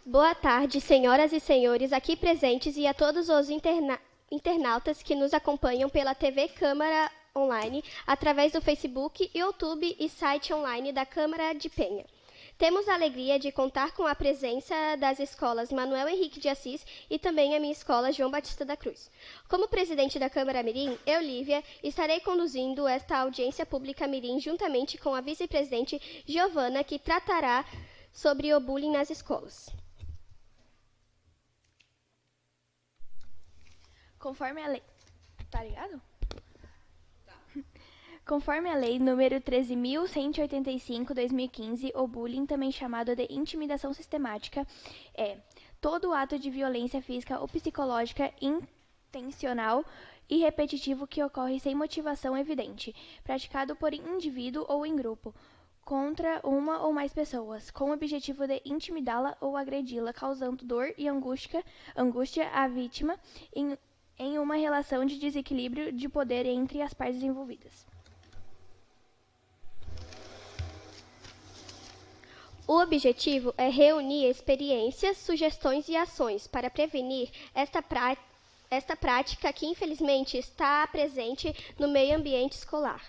Boa tarde, senhoras e senhores aqui presentes e a todos os internautas que nos acompanham pela TV Câmara Online, através do Facebook, YouTube e site online da Câmara de Penha. Temos a alegria de contar com a presença das escolas Manuel Henrique de Assis e também a minha escola João Batista da Cruz. Como presidente da Câmara Mirim, eu, Lívia, estarei conduzindo esta audiência pública Mirim juntamente com a vice-presidente Giovana, que tratará sobre o bullying nas escolas. Conforme a lei... Tá ligado? Conforme a lei número 13.185/2015, o bullying, também chamado de intimidação sistemática, é todo ato de violência física ou psicológica intencional e repetitivo que ocorre sem motivação evidente, praticado por indivíduo ou em grupo, contra uma ou mais pessoas, com o objetivo de intimidá-la ou agredi-la, causando dor e angústia à vítima em uma relação de desequilíbrio de poder entre as partes envolvidas. O objetivo é reunir experiências, sugestões e ações para prevenir esta prática que, infelizmente, está presente no ambiente escolar.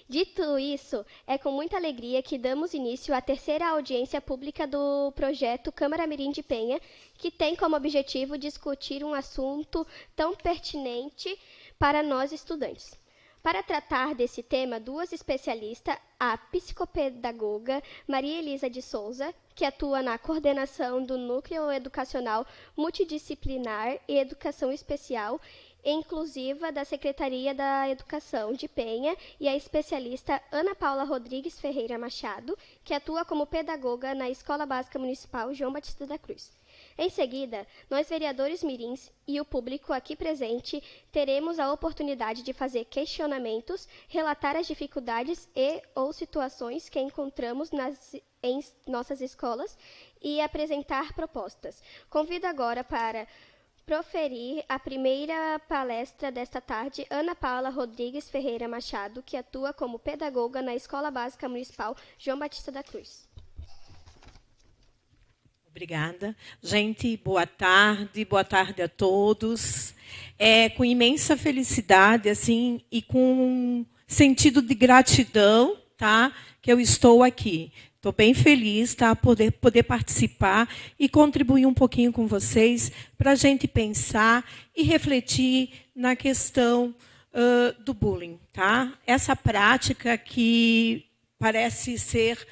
Dito isso, é com muita alegria que damos início à terceira audiência pública do projeto Câmara Mirim de Penha, que tem como objetivo discutir um assunto tão pertinente para nós estudantes. Para tratar desse tema, duas especialistas, a psicopedagoga Maria Elisa de Souza, que atua na coordenação do Núcleo Educacional Multidisciplinar e Educação Especial e Inclusiva da Secretaria da Educação de Penha, e a especialista Ana Paula Rodrigues Ferreira Machado, que atua como pedagoga na Escola Básica Municipal João Batista da Cruz. Em seguida, nós, vereadores mirins e o público aqui presente, teremos a oportunidade de fazer questionamentos, relatar as dificuldades e ou situações que encontramos em nossas escolas e apresentar propostas. Convido agora para proferir a primeira palestra desta tarde, Ana Paula Rodrigues Ferreira Machado, que atua como pedagoga na Escola Básica Municipal João Batista da Cruz. Obrigada. Gente, boa tarde a todos. É com imensa felicidade assim, e com sentido de gratidão, tá, que eu estou aqui. Estou bem feliz, tá, poder participar e contribuir um pouquinho com vocês para a gente pensar e refletir na questão do bullying. Tá? Essa prática que parece ser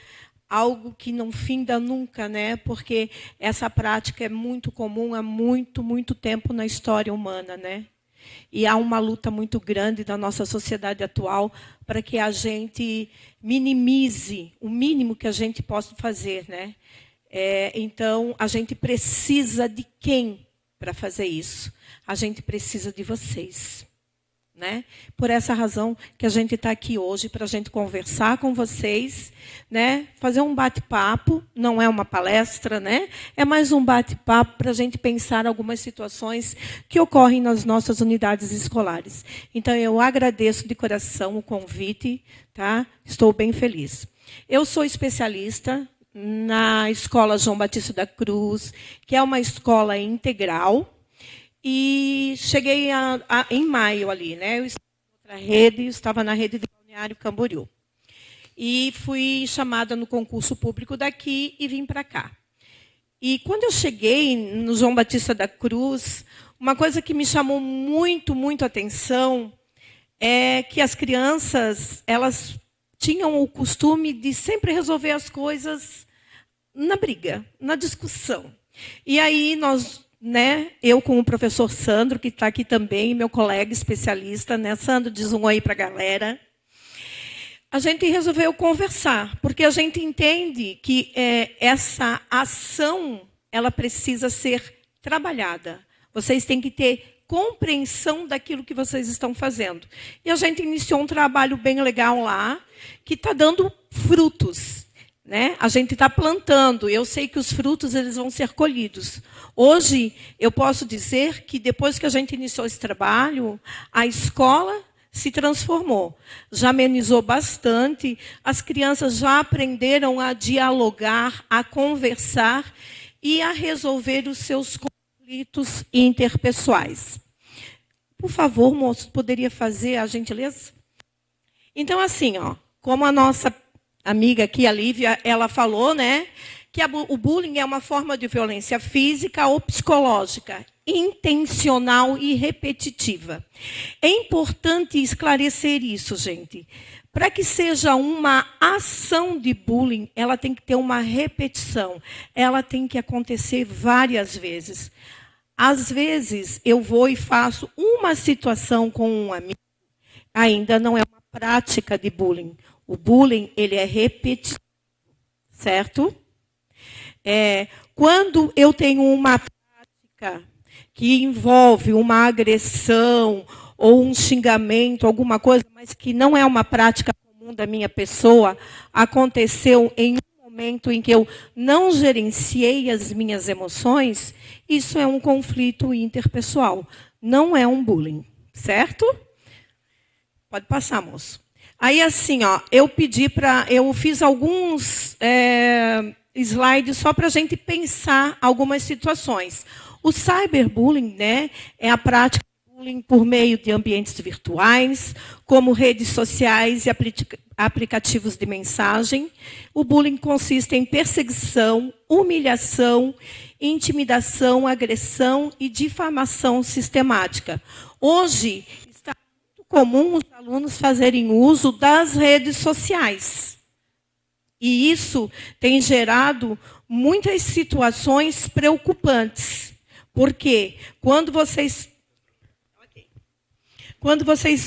algo que não finda nunca, né? Porque essa prática é muito comum há muito tempo na história humana, né? E há uma luta muito grande da nossa sociedade atual para que a gente minimize o mínimo que a gente possa fazer, né? Então, a gente precisa de quem para fazer isso? A gente precisa de vocês. Né? Por essa razão que a gente está aqui hoje, para a gente conversar com vocês, né? Fazer um bate-papo, não é uma palestra, né? É mais um bate-papo para a gente pensar algumas situações que ocorrem nas nossas unidades escolares. Então, eu agradeço de coração o convite, tá? Estou bem feliz. Eu sou especialista na Escola João Batista da Cruz, que é uma escola integral. E cheguei em maio ali, né? Eu estava na rede de Balneário Camboriú. E fui chamada no concurso público daqui e vim para cá. E quando eu cheguei no João Batista da Cruz, uma coisa que me chamou muito atenção é que as crianças, elas tinham o costume de sempre resolver as coisas na briga, na discussão. E aí né, eu com o professor Sandro, que está aqui também, meu colega especialista, né? Sandro, diz um oi para a galera. A gente resolveu conversar, porque a gente entende que essa ação ela precisa ser trabalhada. Vocês têm que ter compreensão daquilo que vocês estão fazendo. E a gente iniciou um trabalho bem legal lá, que está dando frutos. Né? A gente está plantando, eu sei que os frutos eles vão ser colhidos. Hoje, eu posso dizer que depois que a gente iniciou esse trabalho, a escola se transformou. Já amenizou bastante, as crianças já aprenderam a dialogar, a conversar e a resolver os seus conflitos interpessoais. Por favor, moço, poderia fazer a gentileza? Então, assim, ó, como a nossa amiga aqui, a Lívia, ela falou, né, que o bullying é uma forma de violência física ou psicológica, intencional e repetitiva. É importante esclarecer isso, gente. Para que seja uma ação de bullying, ela tem que ter uma repetição. Ela tem que acontecer várias vezes. Às vezes, eu vou e faço uma situação com um amigo, ainda não é uma prática de bullying. O bullying, ele é repetitivo, certo? Quando eu tenho uma prática que envolve uma agressão ou um xingamento, alguma coisa, mas que não é uma prática comum da minha pessoa, aconteceu em um momento em que eu não gerenciei as minhas emoções, isso é um conflito interpessoal, não é um bullying, certo? Pode passar, moço. Aí, assim, ó, eu fiz alguns slides só para a gente pensar algumas situações. O cyberbullying, né, é a prática de bullying por meio de ambientes virtuais, como redes sociais e aplicativos de mensagem. O bullying consiste em perseguição, humilhação, intimidação, agressão e difamação sistemática. Hoje, está muito comum os alunos fazerem uso das redes sociais. E isso tem gerado muitas situações preocupantes. Porque quando vocês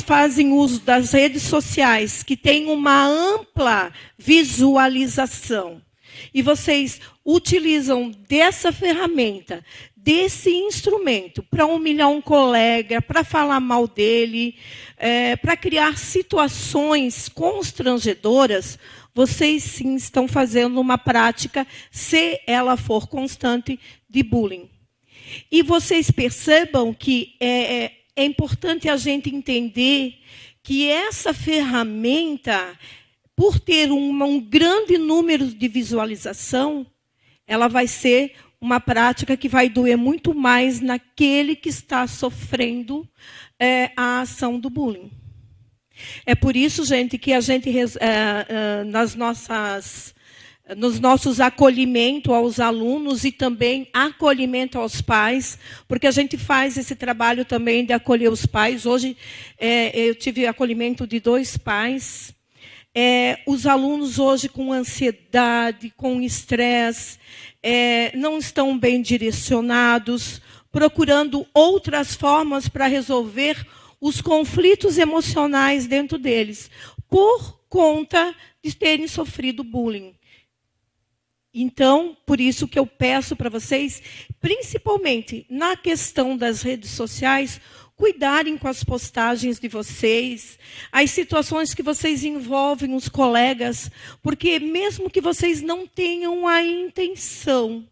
fazem uso das redes sociais, que têm uma ampla visualização, e vocês utilizam dessa ferramenta, desse instrumento, para humilhar um colega, para falar mal dele, para criar situações constrangedoras, vocês sim estão fazendo uma prática, se ela for constante, de bullying. E vocês percebam que é importante a gente entender que essa ferramenta, por ter um grande número de visualização, ela vai ser uma prática que vai doer muito mais naquele que está sofrendo a ação do bullying. É por isso, gente, que a gente, nos nossos acolhimentos aos alunos e também acolhimento aos pais, porque a gente faz esse trabalho também de acolher os pais. Hoje, eu tive acolhimento de 2 pais. Os alunos hoje com ansiedade, com estresse, não estão bem direcionados, procurando outras formas para resolver os conflitos emocionais dentro deles, por conta de terem sofrido bullying. Então, por isso que eu peço para vocês, principalmente na questão das redes sociais, cuidarem com as postagens de vocês, as situações que vocês envolvem os colegas, porque mesmo que vocês não tenham a intenção,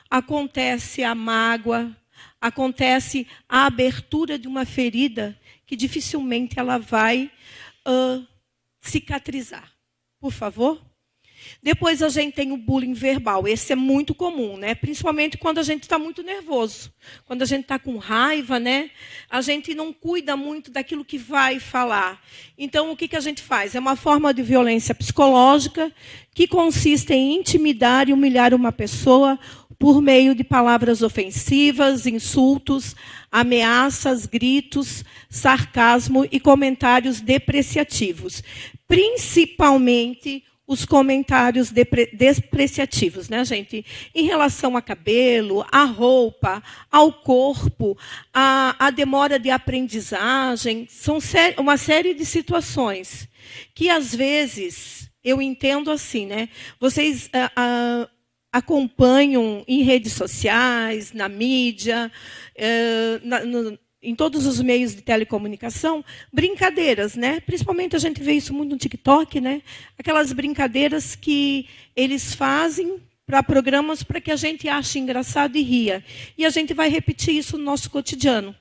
acontece a mágoa, acontece a abertura de uma ferida que dificilmente ela vai cicatrizar. Por favor? Depois a gente tem o bullying verbal. Esse é muito comum, né? Principalmente quando a gente está muito nervoso. Quando a gente está com raiva, né? A gente não cuida muito daquilo que vai falar. Então, o que a gente faz? É uma forma de violência psicológica que consiste em intimidar e humilhar uma pessoa por meio de palavras ofensivas, insultos, ameaças, gritos, sarcasmo e comentários depreciativos. Principalmente os comentários depreciativos, né, gente? Em relação a cabelo, a roupa, ao corpo, a demora de aprendizagem, são uma série de situações que, às vezes, eu entendo assim, né? Vocês acompanham em redes sociais, na mídia, em todos os meios de telecomunicação, brincadeiras, né? Principalmente a gente vê isso muito no TikTok, né? Aquelas brincadeiras que eles fazem para programas para que a gente ache engraçado e ria. E a gente vai repetir isso no nosso cotidiano.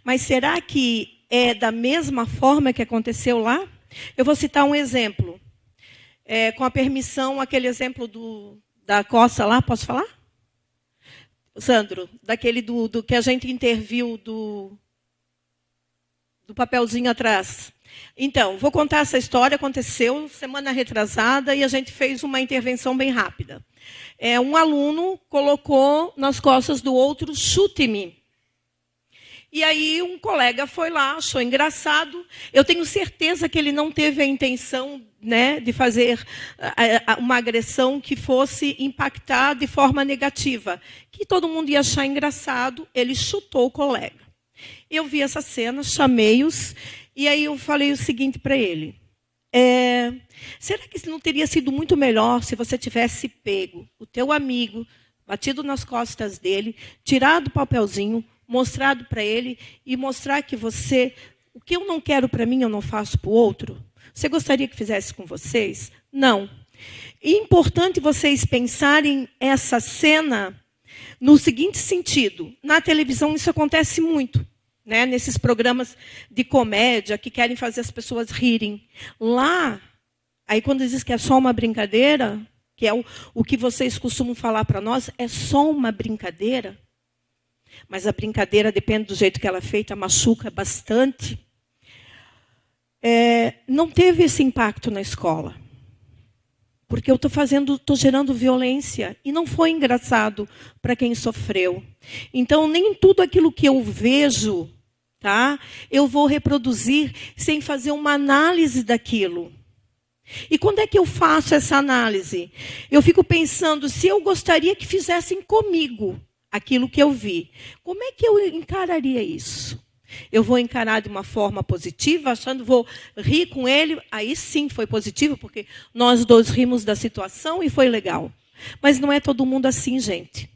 Mas será que é da mesma forma que aconteceu lá? Eu vou citar um exemplo. Com a permissão, aquele exemplo da Costa lá, posso falar? Sandro, daquele do que a gente interviu do papelzinho atrás. Então, vou contar essa história, aconteceu semana retrasada e a gente fez uma intervenção bem rápida. Um aluno colocou nas costas do outro, chute-me. E aí um colega foi lá, achou engraçado. Eu tenho certeza que ele não teve a intenção, né, de fazer uma agressão que fosse impactar de forma negativa, que todo mundo ia achar engraçado. Ele chutou o colega. Eu vi essa cena, chamei-os, e aí eu falei o seguinte para ele. Será que não teria sido muito melhor se você tivesse pego o teu amigo, batido nas costas dele, tirado o papelzinho, mostrado para ele e mostrar que você, o que eu não quero para mim, eu não faço para o outro? Você gostaria que fizesse com vocês? Não. É importante vocês pensarem essa cena no seguinte sentido. Na televisão isso acontece muito, né? Nesses programas de comédia que querem fazer as pessoas rirem. Lá, aí quando diz que é só uma brincadeira, que é o que vocês costumam falar para nós, é só uma brincadeira. Mas a brincadeira, depende do jeito que ela é feita, machuca bastante. Não teve esse impacto na escola. Porque eu estou gerando violência. E não foi engraçado para quem sofreu. Então, nem tudo aquilo que eu vejo, tá, eu vou reproduzir sem fazer uma análise daquilo. E quando é que eu faço essa análise? Eu fico pensando, se eu gostaria que fizessem comigo aquilo que eu vi, como é que eu encararia isso? Eu vou encarar de uma forma positiva, achando, vou rir com ele, aí sim foi positivo, porque nós dois rimos da situação e foi legal. Mas não é todo mundo assim, gente.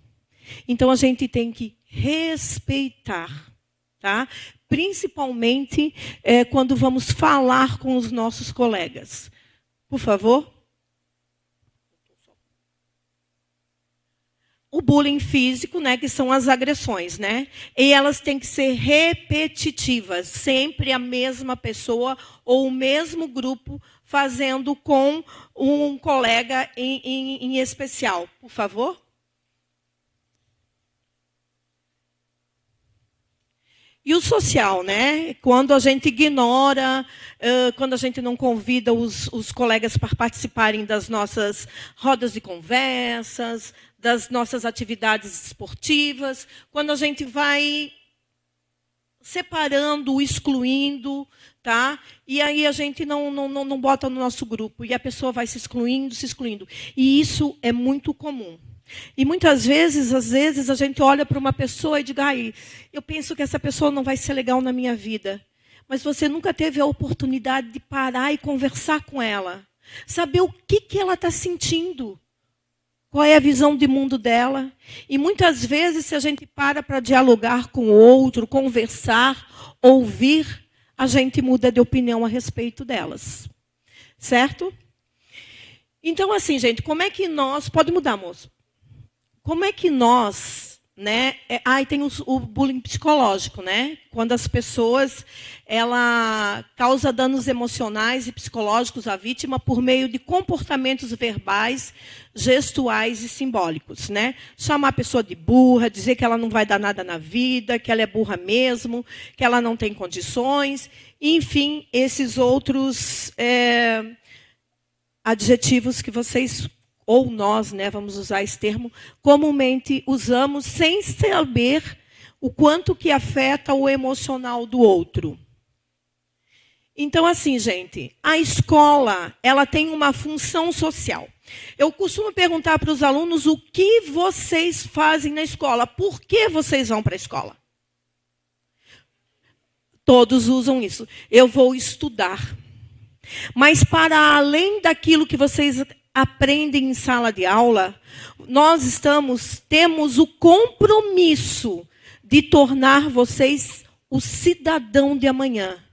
Então a gente tem que respeitar, tá? Principalmente quando vamos falar com os nossos colegas. Por favor. O bullying físico, né, que são as agressões, né? E elas têm que ser repetitivas, sempre a mesma pessoa ou o mesmo grupo fazendo com um colega em especial. Por favor. E o social, né? Quando a gente ignora, quando a gente não convida os colegas para participarem das nossas rodas de conversas, das nossas atividades esportivas, quando a gente vai separando, excluindo, tá? E aí a gente não bota no nosso grupo, e a pessoa vai se excluindo, se excluindo. E isso é muito comum. E muitas vezes, às vezes, a gente olha para uma pessoa e diz, eu penso que essa pessoa não vai ser legal na minha vida. Mas você nunca teve a oportunidade de parar e conversar com ela. Saber o que ela está sentindo. Qual é a visão de mundo dela. E muitas vezes, se a gente para dialogar com o outro, conversar, ouvir, a gente muda de opinião a respeito delas. Certo? Então, assim, gente, como é que nós... Pode mudar, moço. Como é que nós, né? E tem o bullying psicológico, né? Quando as pessoas, ela causa danos emocionais e psicológicos à vítima por meio de comportamentos verbais, gestuais e simbólicos, né? Chamar a pessoa de burra, dizer que ela não vai dar nada na vida, que ela é burra mesmo, que ela não tem condições, enfim, esses outros adjetivos que vocês ou nós, né, vamos usar esse termo, comumente usamos sem saber o quanto que afeta o emocional do outro. Então, assim, gente, a escola, ela tem uma função social. Eu costumo perguntar para os alunos o que vocês fazem na escola, por que vocês vão para a escola? Todos usam isso. Eu vou estudar. Mas para além daquilo que vocês aprendem em sala de aula, nós temos o compromisso de tornar vocês o cidadão de amanhã.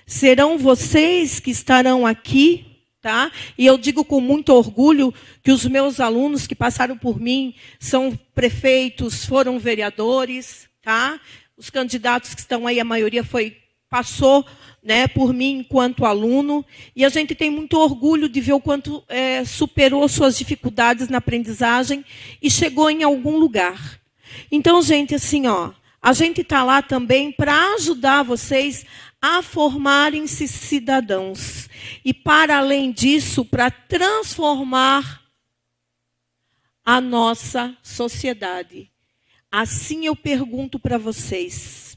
Serão vocês que estarão aqui, tá? E eu digo com muito orgulho que os meus alunos que passaram por mim são prefeitos, foram vereadores, tá? Os candidatos que estão aí, a maioria foi passou, né, por mim enquanto aluno, e a gente tem muito orgulho de ver o quanto superou suas dificuldades na aprendizagem e chegou em algum lugar. Então, gente, assim, ó, a gente está lá também para ajudar vocês a formarem-se cidadãos. E, para além disso, para transformar a nossa sociedade. Assim eu pergunto para vocês: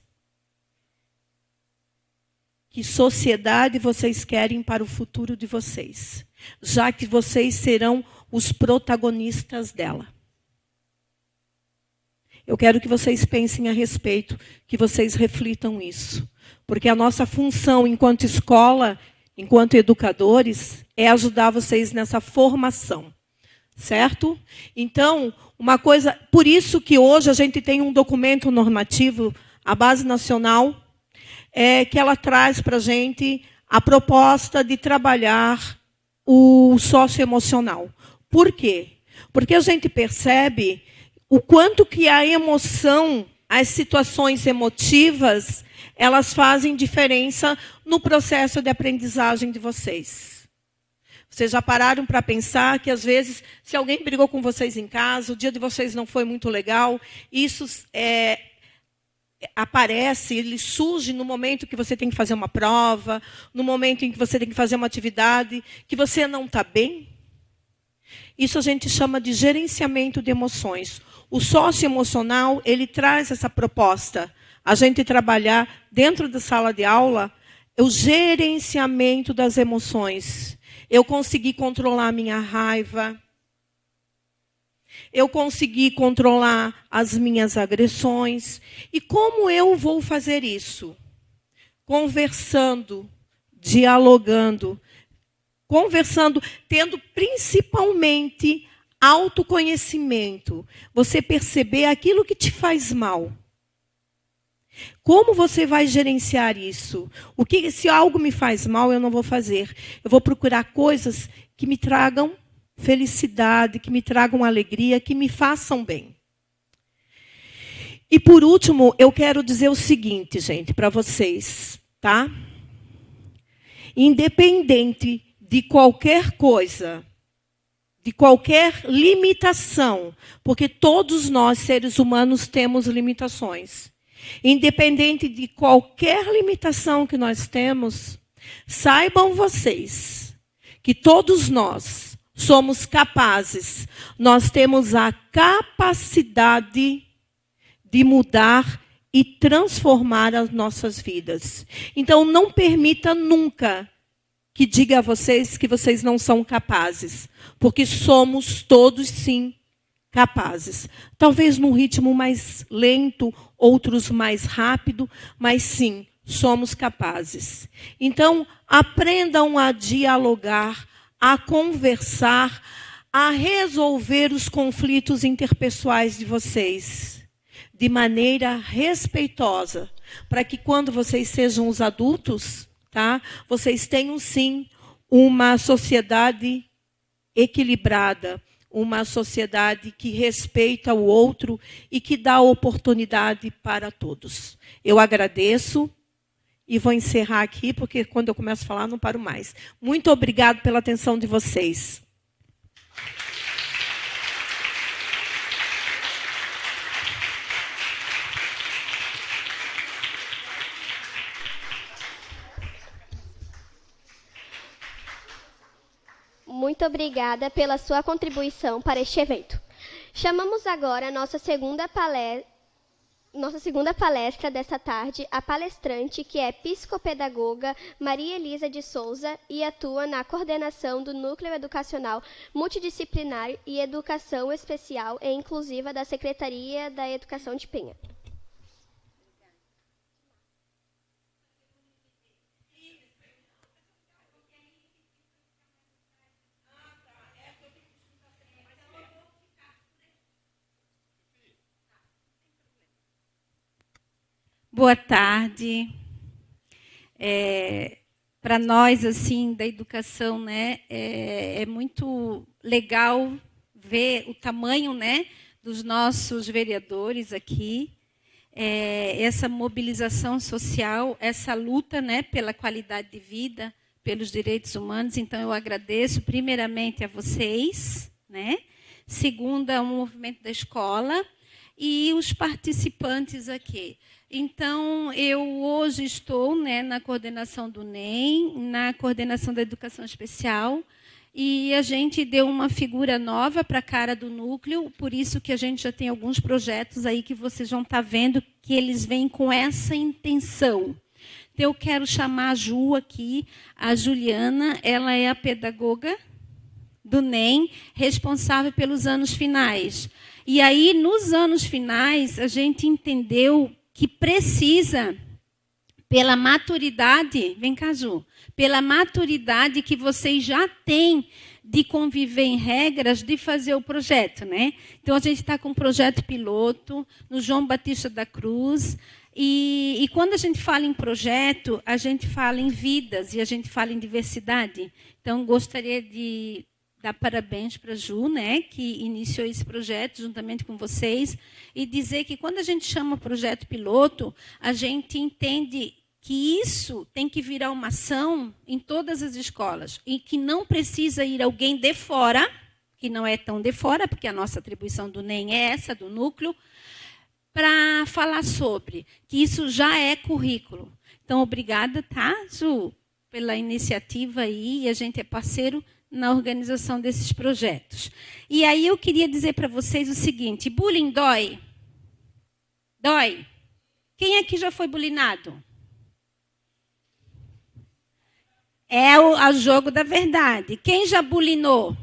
que sociedade vocês querem para o futuro de vocês? Já que vocês serão os protagonistas dela. Eu quero que vocês pensem a respeito, que vocês reflitam isso. Porque a nossa função enquanto escola, enquanto educadores, é ajudar vocês nessa formação. Certo? Então, uma coisa... Por isso que hoje a gente tem um documento normativo, a Base Nacional, que ela traz para a gente a proposta de trabalhar o socioemocional. Por quê? Porque a gente percebe o quanto que a emoção, as situações emotivas, elas fazem diferença no processo de aprendizagem de vocês. Vocês já pararam para pensar que, às vezes, se alguém brigou com vocês em casa, o dia de vocês não foi muito legal, isso aparece, ele surge no momento que você tem que fazer uma prova, no momento em que você tem que fazer uma atividade, que você não está bem? Isso a gente chama de gerenciamento de emoções. O socioemocional, ele traz essa proposta. A gente trabalhar dentro da sala de aula o gerenciamento das emoções. Eu consegui controlar a minha raiva. Eu consegui controlar as minhas agressões. E como eu vou fazer isso? Conversando, dialogando, tendo principalmente autoconhecimento. Você perceber aquilo que te faz mal. Como você vai gerenciar isso? Se algo me faz mal, eu não vou fazer. Eu vou procurar coisas que me tragam felicidade, que me tragam alegria, que me façam bem. E, por último, eu quero dizer o seguinte, gente, para vocês, tá? Independente de qualquer coisa, de qualquer limitação, porque todos nós, seres humanos, temos limitações. Independente de qualquer limitação que nós temos, saibam vocês que todos nós somos capazes, nós temos a capacidade de mudar e transformar as nossas vidas. Então, não permita nunca que diga a vocês que vocês não são capazes, porque somos todos, sim, capazes. Talvez num ritmo mais lento, outros mais rápido, mas sim, somos capazes. Então, aprendam a dialogar, a conversar, a resolver os conflitos interpessoais de vocês de maneira respeitosa, para que quando vocês sejam os adultos, tá, vocês tenham sim uma sociedade equilibrada, uma sociedade que respeita o outro e que dá oportunidade para todos. Eu agradeço e vou encerrar aqui, porque quando eu começo a falar, não paro mais. Muito obrigado pela atenção de vocês. Muito obrigada pela sua contribuição para este evento. Chamamos agora a nossa segunda palestra dessa tarde, a palestrante, que é psicopedagoga Maria Elisa de Souza e atua na coordenação do Núcleo Educacional Multidisciplinar e Educação Especial e Inclusiva da Secretaria da Educação de Penha. Boa tarde. Para nós, assim, da educação, né, é muito legal ver o tamanho, né, dos nossos vereadores aqui. essa mobilização social, essa luta, né, pela qualidade de vida, pelos direitos humanos. Então, eu agradeço primeiramente a vocês, né? Segundo, ao movimento da escola e os participantes aqui. Então, eu hoje estou, né, na coordenação do NEM, na coordenação da educação especial, e a gente deu uma figura nova para a cara do núcleo, por isso que a gente já tem alguns projetos aí que vocês vão estar vendo que eles vêm com essa intenção. Então, eu quero chamar a Ju aqui, a Juliana, ela é a pedagoga do NEM, responsável pelos anos finais. E aí, nos anos finais, a gente entendeu que precisa, pela maturidade, vem cá, Ju, pela maturidade que vocês já têm de conviver em regras, de fazer o projeto, né? Então, a gente está com um projeto piloto no João Batista da Cruz. E quando a gente fala em projeto, a gente fala em vidas e a gente fala em diversidade. Então, gostaria de dar parabéns para a Ju, né, que iniciou esse projeto juntamente com vocês, e dizer que quando a gente chama projeto piloto, a gente entende que isso tem que virar uma ação em todas as escolas, e que não precisa ir alguém de fora, que não é tão de fora, porque a nossa atribuição do NEM é essa, do núcleo, para falar sobre, que isso já é currículo. Então, obrigada, tá, Ju, pela iniciativa aí, e a gente é parceiro na organização desses projetos. E aí eu queria dizer para vocês o seguinte, bullying dói? Dói? Quem aqui já foi bullyingado? É o jogo da verdade. Quem já bullyingou?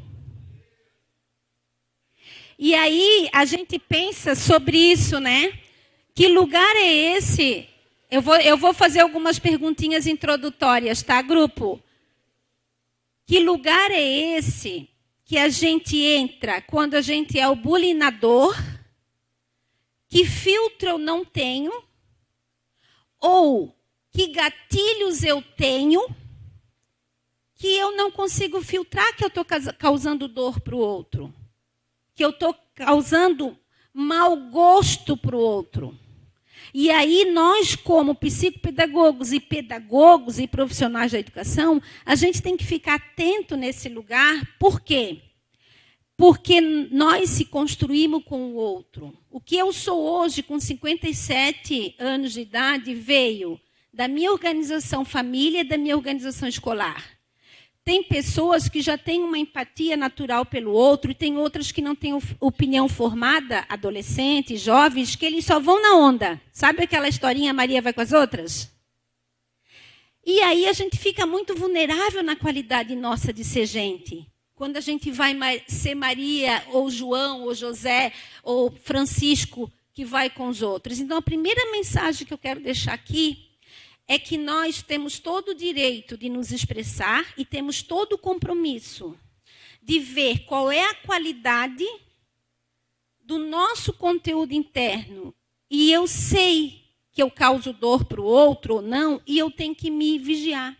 E aí a gente pensa sobre isso, né? Que lugar é esse? Eu vou fazer algumas perguntinhas introdutórias, tá, grupo? Que lugar é esse que a gente entra quando a gente é o bulinador? Que filtro eu não tenho? Ou que gatilhos eu tenho que eu não consigo filtrar, que eu estou causando dor para o outro? Que eu estou causando mau gosto para o outro? E aí nós, como psicopedagogos e profissionais da educação, a gente tem que ficar atento nesse lugar. Por quê? Porque nós se construímos com o outro. O que eu sou hoje, com 57 anos de idade, veio da minha organização família e da minha organização escolar. Tem pessoas que já têm uma empatia natural pelo outro e tem outras que não têm opinião formada, adolescentes, jovens, que eles só vão na onda. Sabe aquela historinha Maria vai com as outras? E aí a gente fica muito vulnerável na qualidade nossa de ser gente. Quando a gente vai ser Maria, ou João, ou José, ou Francisco, que vai com os outros. Então, a primeira mensagem que eu quero deixar aqui é que nós temos todo o direito de nos expressar e temos todo o compromisso de ver qual é a qualidade do nosso conteúdo interno. E eu sei que eu causo dor para o outro ou não, e eu tenho que me vigiar.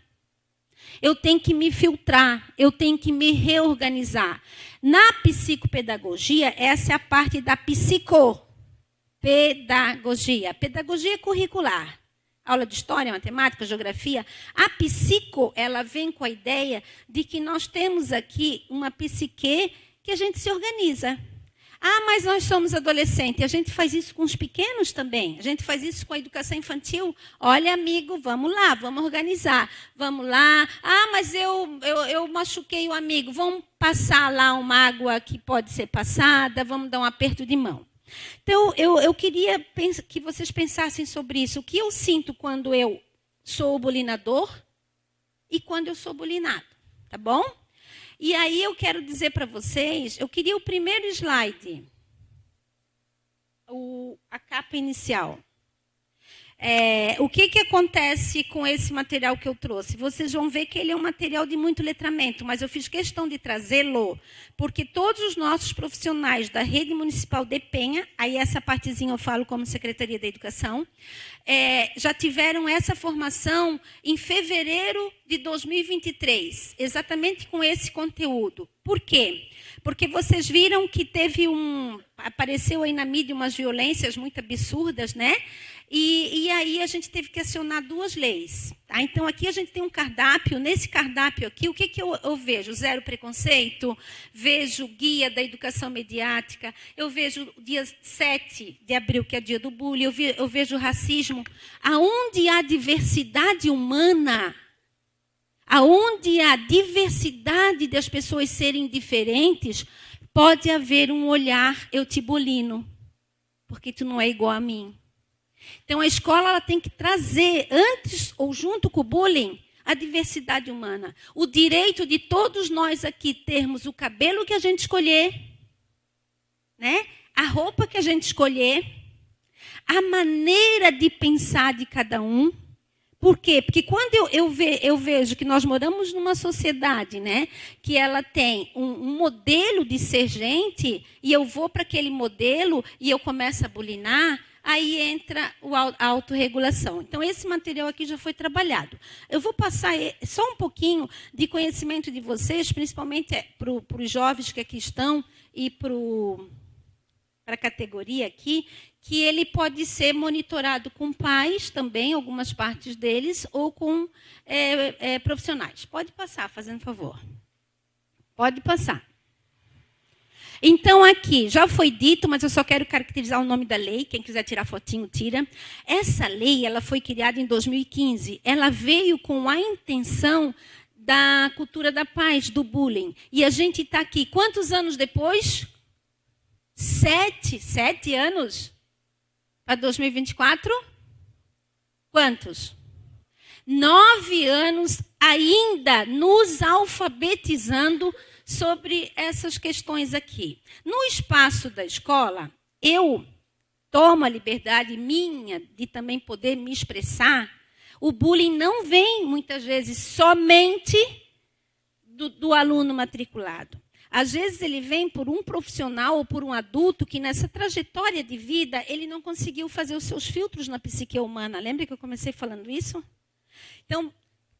Eu tenho que me filtrar, eu tenho que me reorganizar. Na psicopedagogia, essa é a parte da psicopedagogia. Pedagogia curricular. Aula de história, matemática, geografia. A psico, ela vem com a ideia de que nós temos aqui uma psique que a gente se organiza. Ah, mas nós somos adolescentes. A gente faz isso com os pequenos também. A gente faz isso com a educação infantil. Olha, amigo, vamos lá, vamos organizar. Vamos lá. Ah, mas eu machuquei o amigo. Vamos passar lá uma água que pode ser passada. Vamos dar um aperto de mão. Então, eu queria que vocês pensassem sobre isso. O que eu sinto quando eu sou o bulinador e quando eu sou bulinado, tá bom? E aí eu quero dizer para vocês, eu queria o primeiro slide, a capa inicial. O que acontece com esse material que eu trouxe? Vocês vão ver que ele é um material de muito letramento, mas eu fiz questão de trazê-lo, porque todos os nossos profissionais da Rede Municipal de Penha, aí essa partezinha eu falo como Secretaria da Educação, já tiveram essa formação em fevereiro de de 2023, exatamente com esse conteúdo. Por quê? Porque vocês viram que apareceu aí na mídia umas violências muito absurdas, né? E aí a gente teve que acionar 2 leis. Tá? Então, aqui a gente tem um cardápio. Nesse cardápio aqui, o que eu vejo? Zero preconceito, vejo guia da educação mediática, eu vejo dia 7 de abril, que é dia do bullying, eu vejo racismo. Aonde há diversidade humana, aonde há diversidade das pessoas serem diferentes, pode haver um olhar, eu te bulino, porque tu não é igual a mim. Então, a escola ela tem que trazer, antes ou junto com o bullying, a diversidade humana. O direito de todos nós aqui termos o cabelo que a gente escolher, né? A roupa que a gente escolher, a maneira de pensar de cada um. Por quê? Porque quando eu vejo que nós moramos numa sociedade, né, que ela tem um modelo de ser gente, e eu vou para aquele modelo e eu começo a bulinar, aí entra a autorregulação. Então, esse material aqui já foi trabalhado. Eu vou passar só um pouquinho de conhecimento de vocês, principalmente para os jovens que aqui estão e para a categoria aqui, que ele pode ser monitorado com pais também, algumas partes deles, ou com profissionais. Pode passar, fazendo favor. Pode passar. Então, aqui, já foi dito, mas eu só quero caracterizar o nome da lei. Quem quiser tirar fotinho, tira. Essa lei ela foi criada em 2015. Ela veio com a intenção da cultura da paz, do bullying. E a gente está aqui, quantos anos depois? 7 anos? Para 2024? Quantos? 9 anos ainda nos alfabetizando sobre essas questões aqui. No espaço da escola, eu tomo a liberdade minha de também poder me expressar. O bullying não vem, muitas vezes, somente do aluno matriculado. Às vezes ele vem por um profissional ou por um adulto que nessa trajetória de vida ele não conseguiu fazer os seus filtros na psique humana. Lembra que eu comecei falando isso? Então,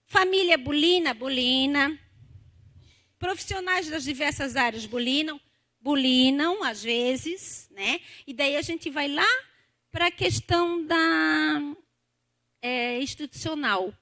família bulina. Profissionais das diversas áreas bulinam às vezes, né? E daí a gente vai lá para a questão da institucional.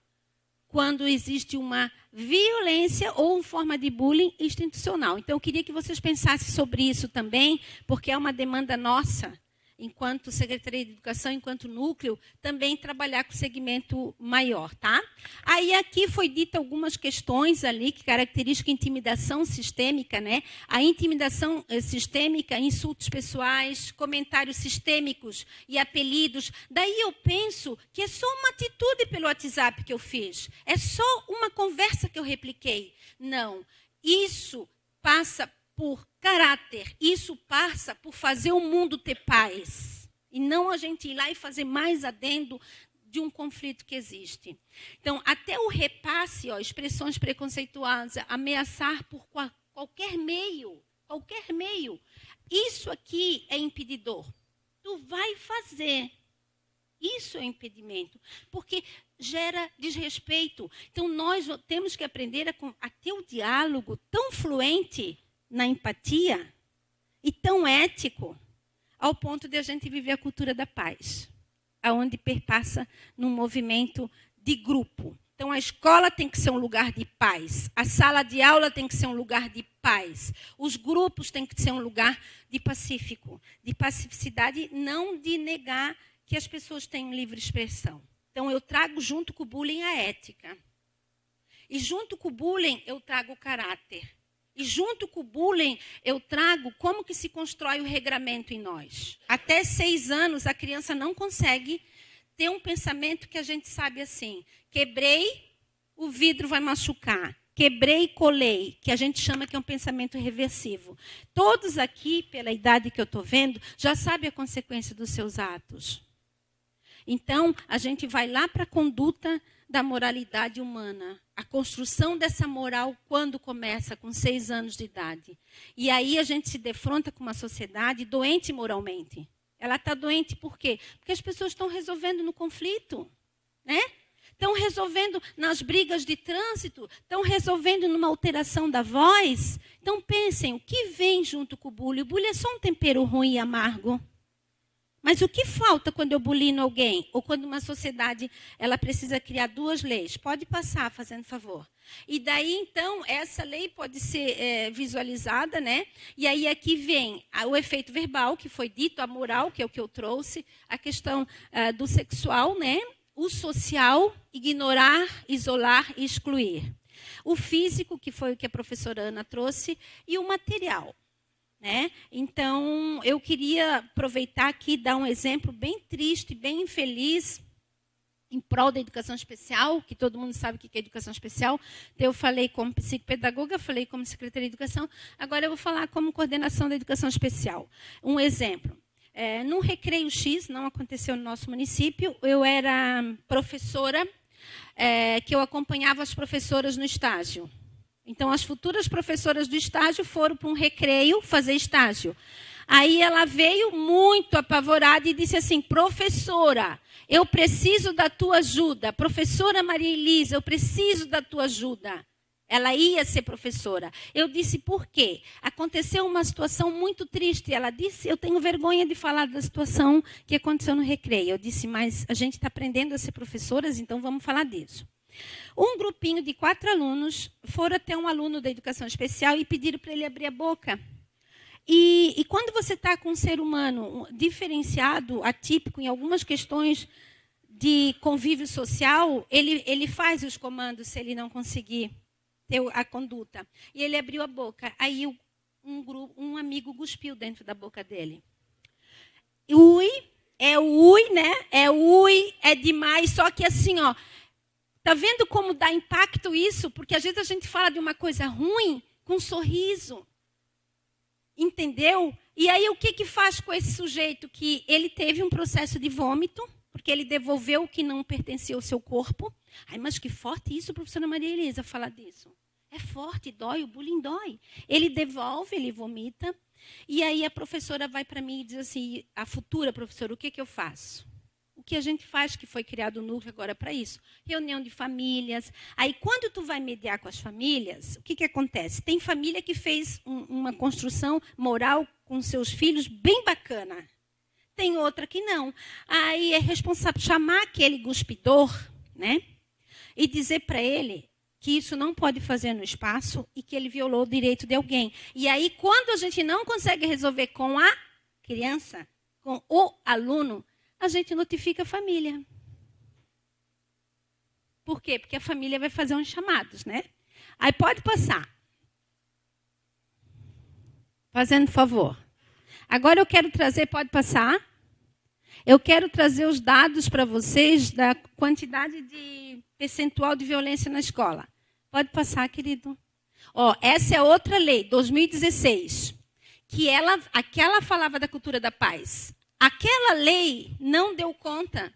Quando existe uma violência ou uma forma de bullying institucional. Então, eu queria que vocês pensassem sobre isso também, porque é uma demanda nossa, enquanto Secretaria de Educação, enquanto núcleo, também trabalhar com segmento maior, tá? Aí aqui foi dita algumas questões ali que caracterizam a intimidação sistêmica, né? A intimidação sistêmica, insultos pessoais, comentários sistêmicos e apelidos. Daí eu penso que é só uma atitude pelo WhatsApp que eu fiz. É só uma conversa que eu repliquei. Não, isso passa por caráter, isso passa por fazer o mundo ter paz. E não a gente ir lá e fazer mais adendo de um conflito que existe. Então, até o repasse, expressões preconceituosas, ameaçar por qualquer meio, isso aqui é impedidor. Tu vai fazer. Isso é impedimento, porque gera desrespeito. Então, nós temos que aprender a ter o diálogo tão fluente na empatia e tão ético, ao ponto de a gente viver a cultura da paz, aonde perpassa num movimento de grupo. Então, a escola tem que ser um lugar de paz, a sala de aula tem que ser um lugar de paz, os grupos têm que ser um lugar de pacificidade, não de negar que as pessoas tenham livre expressão. Então, eu trago junto com o bullying a ética. E junto com o bullying, eu trago o caráter. E junto com o bullying, eu trago como que se constrói o regramento em nós. Até 6 anos, a criança não consegue ter um pensamento que a gente sabe assim. Quebrei, o vidro vai machucar. Quebrei e colei, que a gente chama que é um pensamento reversivo. Todos aqui, pela idade que eu estou vendo, já sabem a consequência dos seus atos. Então, a gente vai lá para a conduta da moralidade humana. A construção dessa moral, quando começa? Com 6 anos de idade. E aí a gente se defronta com uma sociedade doente moralmente. Ela está doente por quê? Porque as pessoas estão resolvendo no conflito, né? estão resolvendo nas brigas de trânsito, estão resolvendo numa alteração da voz. Então, pensem, o que vem junto com o bullying? O bullying é só um tempero ruim e amargo. Mas o que falta quando eu bulino alguém? Ou quando uma sociedade ela precisa criar 2 leis? Pode passar, fazendo favor. E daí, então, essa lei pode ser visualizada, né? E aí aqui vem o efeito verbal, que foi dito, a moral, que é o que eu trouxe, a questão do sexual, né? O social, ignorar, isolar e excluir. O físico, que foi o que a professora Ana trouxe, e o material. Né? Então, eu queria aproveitar aqui e dar um exemplo bem triste, bem infeliz, em prol da educação especial, que todo mundo sabe o que é educação especial. Então, eu falei como psicopedagoga, falei como secretaria de educação, agora eu vou falar como coordenação da educação especial. Um exemplo, num Recreio X, não aconteceu no nosso município, eu era professora, que eu acompanhava as professoras no estágio. Então, as futuras professoras do estágio foram para um recreio fazer estágio. Aí ela veio muito apavorada e disse assim, professora, eu preciso da tua ajuda. Professora Maria Elisa, eu preciso da tua ajuda. Ela ia ser professora. Eu disse, por quê? Aconteceu uma situação muito triste. Ela disse, eu tenho vergonha de falar da situação que aconteceu no recreio. Eu disse, mas a gente está aprendendo a ser professoras, então vamos falar disso. Um grupinho de 4 alunos foram até um aluno da educação especial e pediram para ele abrir a boca. E quando você está com um ser humano diferenciado, atípico, em algumas questões de convívio social, ele faz os comandos se ele não conseguir ter a conduta. E ele abriu a boca. Aí um amigo cuspiu dentro da boca dele. Ui, né? É demais. Só que assim, ó. Está vendo como dá impacto isso? Porque às vezes a gente fala de uma coisa ruim com um sorriso. Entendeu? E aí o que faz com esse sujeito? Que ele teve um processo de vômito, porque ele devolveu o que não pertencia ao seu corpo. Ai, mas que forte isso, professora Maria Elisa, falar disso. É forte, dói, o bullying dói. Ele devolve, ele vomita. E aí a professora vai para mim e diz assim, a futura professora, o que eu faço? O que a gente faz, que foi criado o núcleo agora para isso? Reunião de famílias. Aí, quando tu vai mediar com as famílias, o que acontece? Tem família que fez uma construção moral com seus filhos bem bacana. Tem outra que não. Aí é responsável chamar aquele cuspidor, né? E dizer para ele que isso não pode fazer no espaço e que ele violou o direito de alguém. E aí, quando a gente não consegue resolver com a criança, com o aluno, a gente notifica a família. Por quê? Porque a família vai fazer uns chamados, né? Aí pode passar. Fazendo favor. Agora eu quero trazer, pode passar? Eu quero trazer os dados para vocês da quantidade de percentual de violência na escola. Pode passar, querido. Ó, essa é outra lei, 2016, que aquela falava da cultura da paz. Aquela lei não deu conta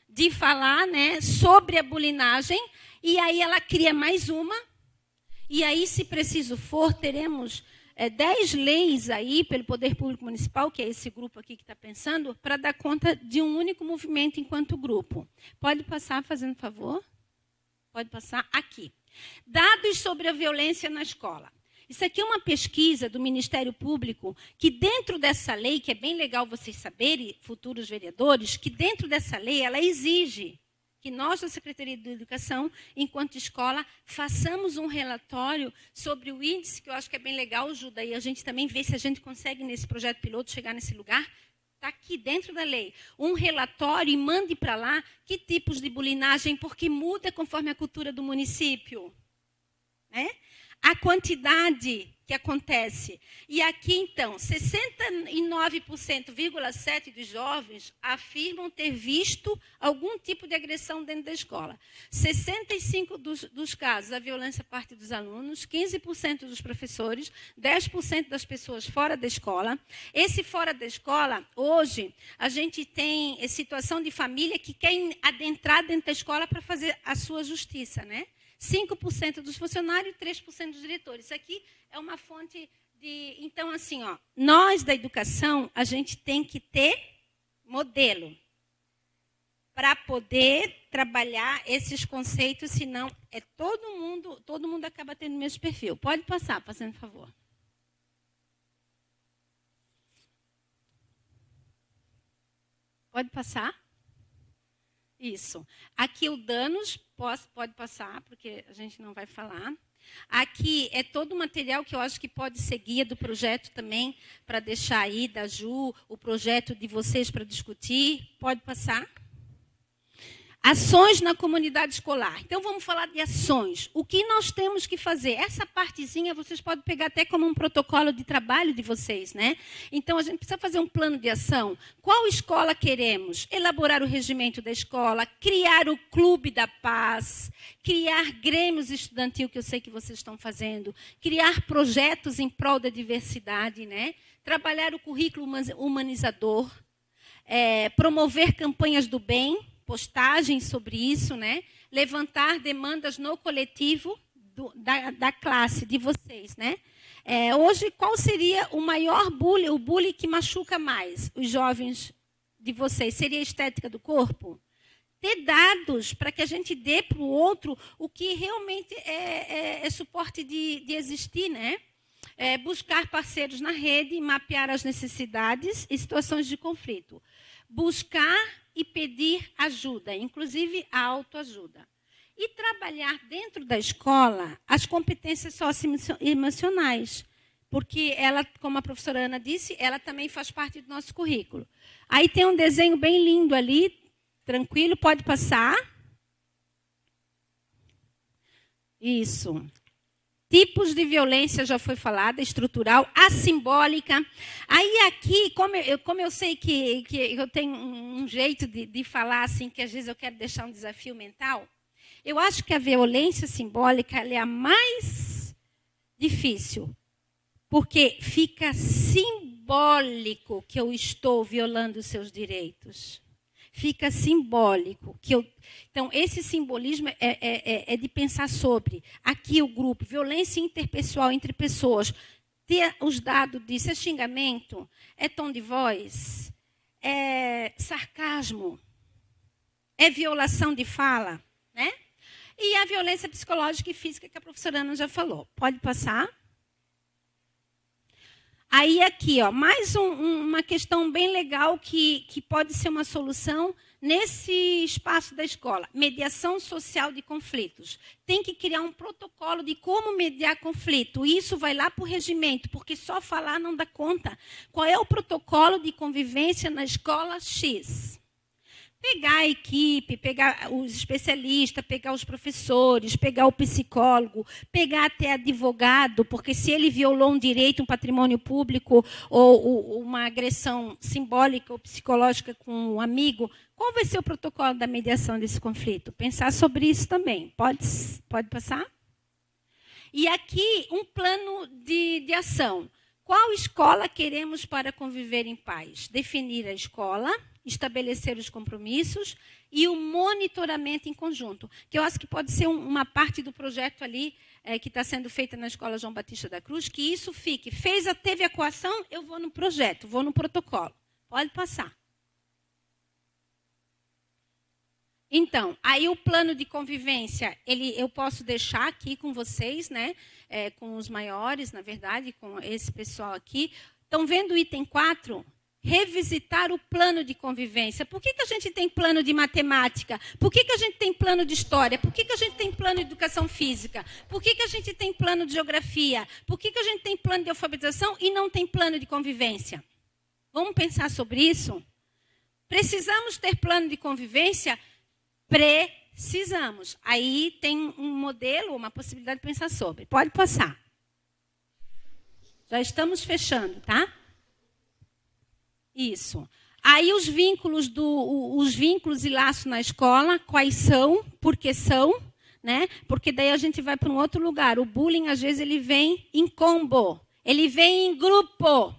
de falar, né, sobre a bulinagem, e aí ela cria mais uma, e aí, se preciso for, teremos 10 leis aí pelo Poder Público Municipal, que é esse grupo aqui que está pensando, para dar conta de um único movimento enquanto grupo. Pode passar, fazendo favor? Pode passar aqui. Dados sobre a violência na escola. Isso aqui é uma pesquisa do Ministério Público, que dentro dessa lei, que é bem legal vocês saberem, futuros vereadores, que dentro dessa lei ela exige que nós, da Secretaria de Educação, enquanto escola, façamos um relatório sobre o índice, que eu acho que é bem legal, Ju, daí a gente também vê se a gente consegue, nesse projeto piloto, chegar nesse lugar. Está aqui dentro da lei. Um relatório e mande para lá que tipos de bulinagem, porque muda conforme a cultura do município. Né? A quantidade que acontece. E aqui, então, 69,7% dos jovens afirmam ter visto algum tipo de agressão dentro da escola. 65% dos casos, a violência parte dos alunos, 15% dos professores, 10% das pessoas fora da escola. Esse fora da escola, hoje, a gente tem situação de família que quer adentrar dentro da escola para fazer a sua justiça, né? 5% dos funcionários e 3% dos diretores. Isso aqui é uma fonte de... Então, assim, ó, nós da educação, a gente tem que ter modelo para poder trabalhar esses conceitos, senão todo mundo acaba tendo o mesmo perfil. Pode passar, fazendo favor. Pode passar? Isso. Aqui o danos, pode passar, porque a gente não vai falar. Aqui é todo o material que eu acho que pode ser guia do projeto também, para deixar aí da Ju, o projeto de vocês para discutir. Pode passar? Ações na comunidade escolar. Então, vamos falar de ações. O que nós temos que fazer? Essa partezinha vocês podem pegar até como um protocolo de trabalho de vocês, né? Então, a gente precisa fazer um plano de ação. Qual escola queremos? Elaborar o regimento da escola, criar o Clube da Paz, criar grêmios estudantil, que eu sei que vocês estão fazendo, criar projetos em prol da diversidade, né? Trabalhar o currículo humanizador, promover campanhas do bem, postagens sobre isso, né? Levantar demandas no coletivo da classe, de vocês, né? Hoje, qual seria o maior bullying, o bullying que machuca mais os jovens de vocês? Seria a estética do corpo? Ter dados para que a gente dê para o outro o que realmente é suporte de existir, né? Buscar parceiros na rede, mapear as necessidades e situações de conflito. Buscar e pedir ajuda, inclusive a autoajuda. E trabalhar dentro da escola as competências socioemocionais, porque ela, como a professora Ana disse, ela também faz parte do nosso currículo. Aí tem um desenho bem lindo ali, tranquilo, pode passar. Isso. Tipos de violência já foi falada, estrutural, assimbólica. Aí aqui, como eu sei que eu tenho um jeito de falar assim, que às vezes eu quero deixar um desafio mental, eu acho que a violência simbólica ela é a mais difícil, porque fica simbólico que eu estou violando os seus direitos. Fica simbólico. Então, esse simbolismo é de pensar sobre. Aqui o grupo, violência interpessoal entre pessoas. Ter os dados disso, é xingamento, é tom de voz, é sarcasmo, é violação de fala, né? E a violência psicológica e física que a professora Ana já falou. Pode passar? Aí aqui, ó, mais uma questão bem legal que pode ser uma solução nesse espaço da escola. Mediação social de conflitos. Tem que criar um protocolo de como mediar conflito. Isso vai lá para o regimento, porque só falar não dá conta. Qual é o protocolo de convivência na escola X? Pegar a equipe, pegar os especialistas, pegar os professores, pegar o psicólogo, pegar até advogado, porque se ele violou um direito, um patrimônio público, ou uma agressão simbólica ou psicológica com um amigo, qual vai ser o protocolo da mediação desse conflito? Pensar sobre isso também. Pode passar? E aqui um plano de ação. Qual escola queremos para conviver em paz? Definir a escola, estabelecer os compromissos e o monitoramento em conjunto, que eu acho que pode ser uma parte do projeto ali que está sendo feita na Escola João Batista da Cruz, que isso fique. Teve a coação, eu vou no projeto, vou no protocolo. Pode passar. Então, aí o plano de convivência, eu posso deixar aqui com vocês, né? Com os maiores, na verdade, com esse pessoal aqui. Estão vendo o item 4? Revisitar o plano de convivência. Por que a gente tem plano de matemática? Por que a gente tem plano de história? Por que a gente tem plano de educação física? Por que a gente tem plano de geografia? Por que a gente tem plano de alfabetização e não tem plano de convivência? Vamos pensar sobre isso? Precisamos ter plano de convivência? Precisamos. Aí tem um modelo, uma possibilidade de pensar sobre. Pode passar. Já estamos fechando, tá? Isso. Aí os vínculos e laços na escola, quais são, por que são, né? Porque daí a gente vai para um outro lugar. O bullying, às vezes, ele vem em combo. Ele vem em grupo.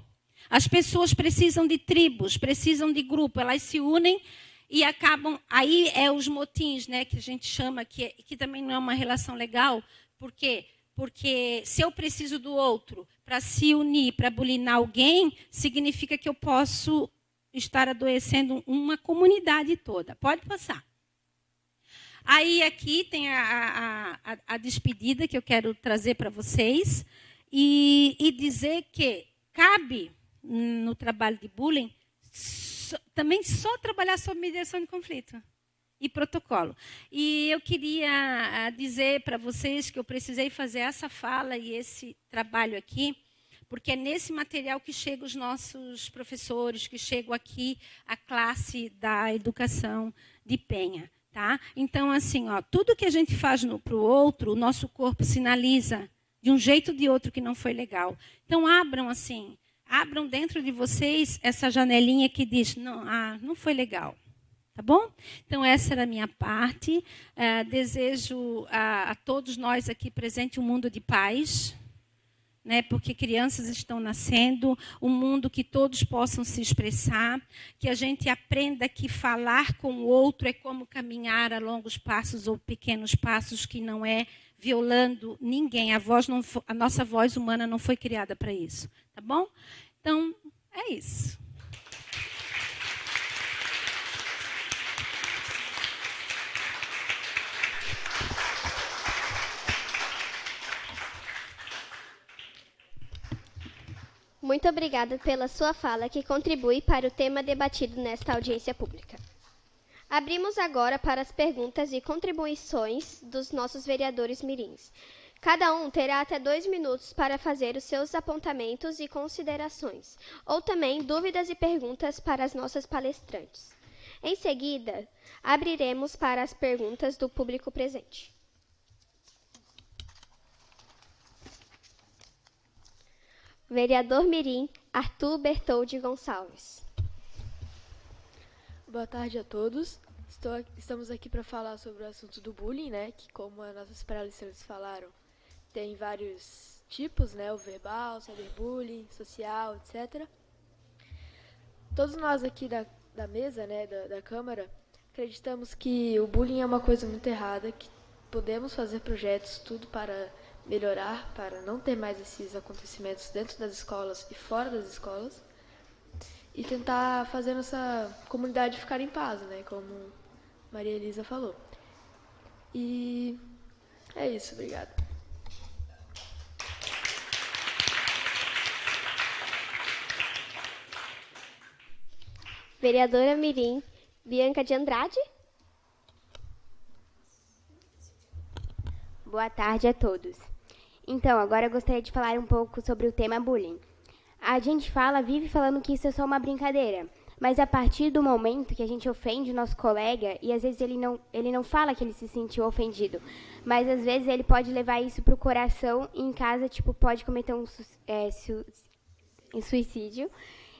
As pessoas precisam de tribos, precisam de grupo. Elas se unem e acabam... Aí os motins, né, que a gente chama, que também não é uma relação legal. Por quê? Porque se eu preciso do outro para se unir, para bulinar alguém, significa que eu posso estar adoecendo uma comunidade toda. Pode passar. Aí aqui tem a despedida que eu quero trazer para vocês e dizer que cabe no trabalho de bullying também só trabalhar sobre mediação de conflito e protocolo. E eu queria dizer para vocês que eu precisei fazer essa fala e esse trabalho aqui, porque é nesse material que chegam os nossos professores, que chegam aqui a classe da educação de Penha. Tá? Então, assim, tudo que a gente faz para o outro, o nosso corpo sinaliza de um jeito ou de outro que não foi legal. Então, abram dentro de vocês essa janelinha que diz, não foi legal. Tá bom? Então, essa era a minha parte. Desejo a todos nós aqui presentes um mundo de paz, né, porque crianças estão nascendo, um mundo que todos possam se expressar, que a gente aprenda que falar com o outro é como caminhar a longos passos ou pequenos passos, que não é violando ninguém. A nossa voz humana não foi criada para isso. Tá bom? Então, é isso. Muito obrigada pela sua fala, que contribui para o tema debatido nesta audiência pública. Abrimos agora para as perguntas e contribuições dos nossos vereadores mirins. Cada um terá até 2 minutos para fazer os seus apontamentos e considerações, ou também dúvidas e perguntas para as nossas palestrantes. Em seguida, abriremos para as perguntas do público presente. Vereador mirim, Arthur Bertoldi Gonçalves. Boa tarde a todos. Estamos aqui para falar sobre o assunto do bullying, né? Que, como as nossas palestrantes falaram, tem vários tipos, né? O verbal, cyberbullying, social, etc. Todos nós aqui da mesa, né? Da Câmara, acreditamos que o bullying é uma coisa muito errada, que podemos fazer projetos, tudo para melhorar, para não ter mais esses acontecimentos dentro das escolas e fora das escolas, e tentar fazer nossa comunidade ficar em paz, né, como Maria Elisa falou. E é isso, obrigada. Vereadora mirim, Bianca de Andrade. Boa tarde a todos. Então, agora eu gostaria de falar um pouco sobre o tema bullying. A gente vive falando que isso é só uma brincadeira, mas a partir do momento que a gente ofende o nosso colega, e às vezes ele não fala que ele se sentiu ofendido, mas às vezes ele pode levar isso para o coração e em casa, pode cometer um suicídio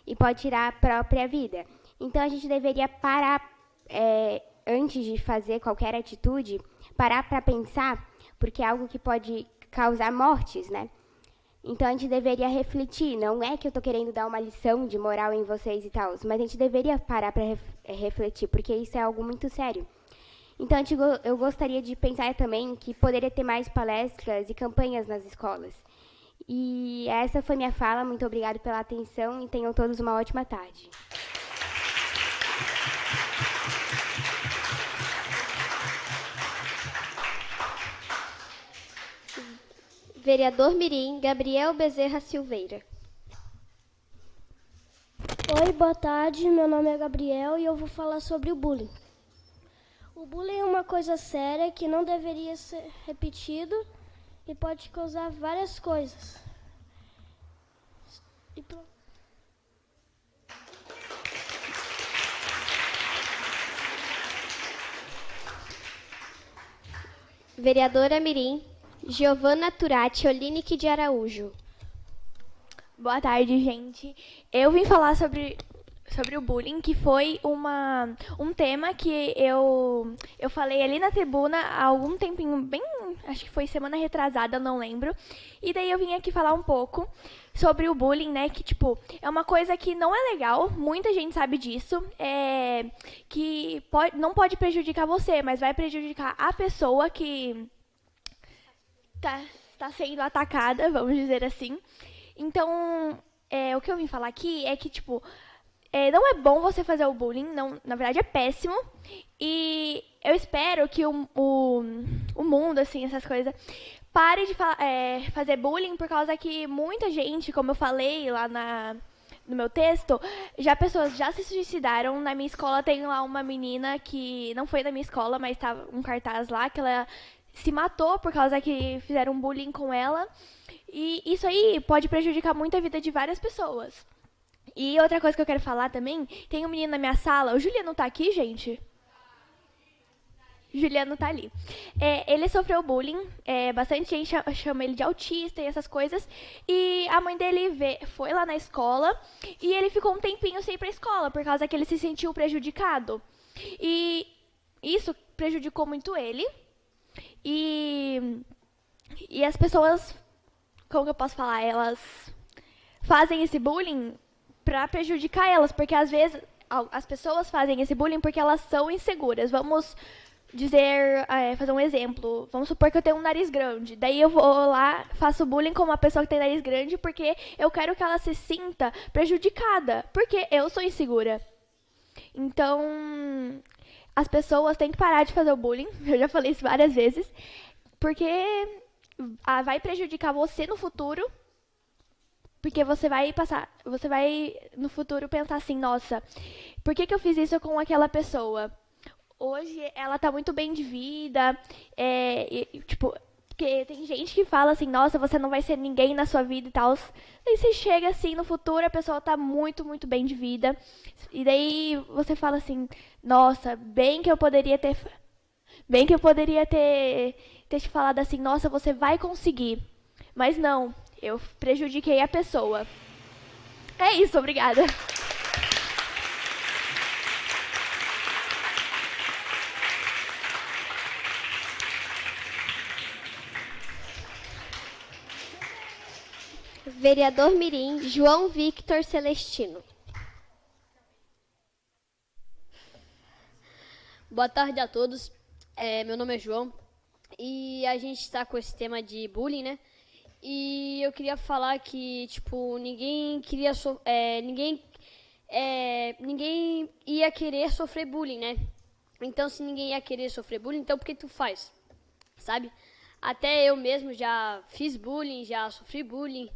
e pode tirar a própria vida. Então, a gente deveria parar, antes de fazer qualquer atitude, parar para pensar, porque é algo que pode causar mortes, né? Então, a gente deveria refletir. Não é que eu estou querendo dar uma lição de moral em vocês e tal, mas a gente deveria parar para refletir, porque isso é algo muito sério. Então, eu gostaria de pensar também que poderia ter mais palestras e campanhas nas escolas. E essa foi minha fala. Muito obrigada pela atenção e tenham todos uma ótima tarde. Vereador mirim, Gabriel Bezerra Silveira. Oi, boa tarde. Meu nome é Gabriel e eu vou falar sobre o bullying. O bullying é uma coisa séria que não deveria ser repetido e pode causar várias coisas. Vereadora mirim, Giovana Turati Olinick de Araújo. Boa tarde, gente. Eu vim falar sobre o bullying, que foi um tema que eu falei ali na tribuna há algum tempinho, acho que foi semana retrasada, não lembro. E daí eu vim aqui falar um pouco sobre o bullying, né, que, é uma coisa que não é legal, muita gente sabe disso, que não pode prejudicar você, mas vai prejudicar a pessoa que tá sendo atacada, vamos dizer assim. Então, o que eu vim falar aqui é que, não é bom você fazer o bullying, não, na verdade é péssimo. E eu espero que o mundo, assim, essas coisas, pare de fazer bullying, por causa que muita gente, como eu falei lá no meu texto, pessoas já se suicidaram. Na minha escola tem lá uma menina que não foi da minha escola, mas estava um cartaz lá, que ela se matou por causa que fizeram bullying com ela. E isso aí pode prejudicar muito a vida de várias pessoas. E outra coisa que eu quero falar também, tem um menino na minha sala, o Juliano tá aqui, gente? Juliano tá ali. Ele sofreu bullying, bastante gente chama ele de autista e essas coisas. E a mãe dele foi lá na escola e ele ficou um tempinho sem ir pra escola, por causa que ele se sentiu prejudicado. E isso prejudicou muito ele. E as pessoas, como que eu posso falar, elas fazem esse bullying pra prejudicar elas, porque às vezes as pessoas fazem esse bullying porque elas são inseguras. Vamos fazer um exemplo. Vamos supor que eu tenho um nariz grande. Daí eu vou lá, faço bullying com uma pessoa que tem nariz grande porque eu quero que ela se sinta prejudicada, porque eu sou insegura. Então, as pessoas têm que parar de fazer o bullying. Eu já falei isso várias vezes, porque vai prejudicar você no futuro. Porque você vai no futuro pensar assim, nossa, por que eu fiz isso com aquela pessoa? Hoje ela tá muito bem de vida, porque tem gente que fala assim, nossa, você não vai ser ninguém na sua vida e tal. Aí você chega assim, no futuro a pessoa tá muito, muito bem de vida. E daí você fala assim, nossa, bem que eu poderia ter te falado assim, nossa, você vai conseguir. Mas não, eu prejudiquei a pessoa. É isso, obrigada. Vereador Mirim, João Victor Celestino. Boa tarde a todos. Meu nome é João e a gente está com esse tema de bullying, né? E eu queria falar que, ninguém ia querer sofrer bullying, né? Então, se ninguém ia querer sofrer bullying, então por que tu faz? Sabe? Até eu mesmo já fiz bullying, já sofri bullying.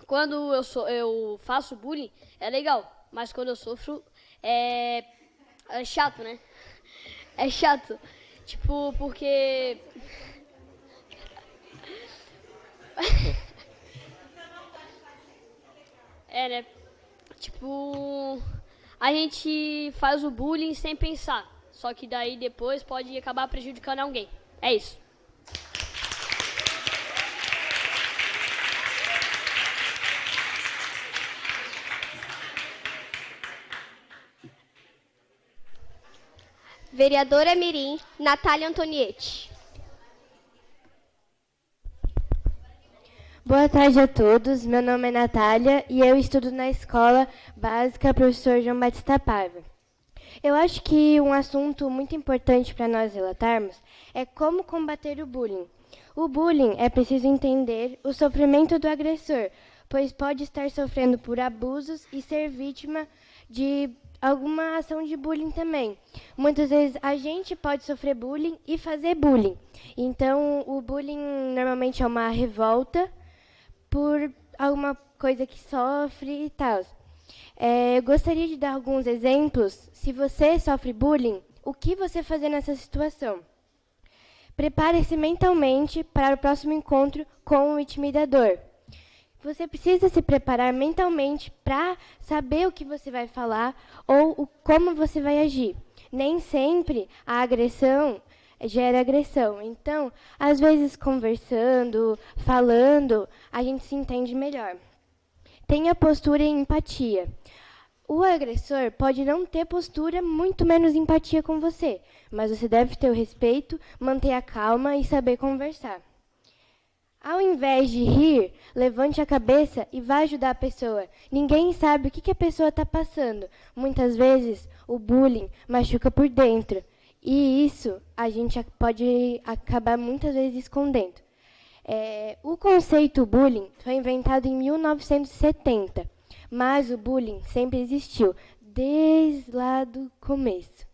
Quando eu faço bullying, é legal. Mas quando eu sofro, é chato, né? É chato. Porque... né? A gente faz o bullying sem pensar. Só que daí depois pode acabar prejudicando alguém. É isso. Vereadora Mirim, Natália Antonietti. Boa tarde a todos, meu nome é Natália e eu estudo na Escola Básica Professor João Batista Paiva. Eu acho que um assunto muito importante para nós relatarmos é como combater o bullying. O bullying é preciso entender o sofrimento do agressor, pois pode estar sofrendo por abusos e ser vítima de alguma ação de bullying também. Muitas vezes a gente pode sofrer bullying e fazer bullying. Então, o bullying normalmente é uma revolta por alguma coisa que sofre e tal. Eu gostaria de dar alguns exemplos. Se você sofre bullying, o que você fazer nessa situação? Prepare-se mentalmente para o próximo encontro com o intimidador. Você precisa se preparar mentalmente para saber o que você vai falar ou como você vai agir. Nem sempre a agressão gera agressão. Então, às vezes, conversando, falando, a gente se entende melhor. Tenha postura e empatia. O agressor pode não ter postura, muito menos empatia com você, mas você deve ter o respeito, manter a calma e saber conversar. Ao invés de rir, levante a cabeça e vá ajudar a pessoa. Ninguém sabe o que a pessoa está passando. Muitas vezes, o bullying machuca por dentro. E isso a gente pode acabar muitas vezes escondendo. O conceito bullying foi inventado em 1970, mas o bullying sempre existiu, desde lá do começo.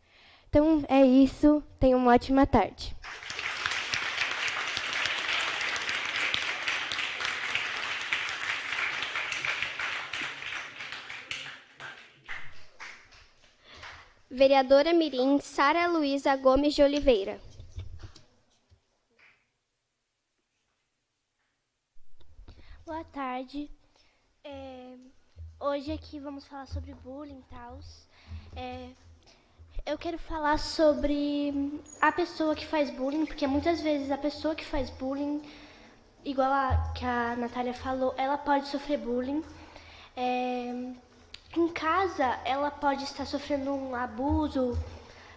Então, é isso. Tenham uma ótima tarde. Vereadora Mirim Sara Luísa Gomes de Oliveira. Boa tarde. Hoje aqui vamos falar sobre bullying e tal. Eu quero falar sobre a pessoa que faz bullying, porque muitas vezes a pessoa que faz bullying, igual que a Natália falou, ela pode sofrer bullying. Em casa, ela pode estar sofrendo um abuso,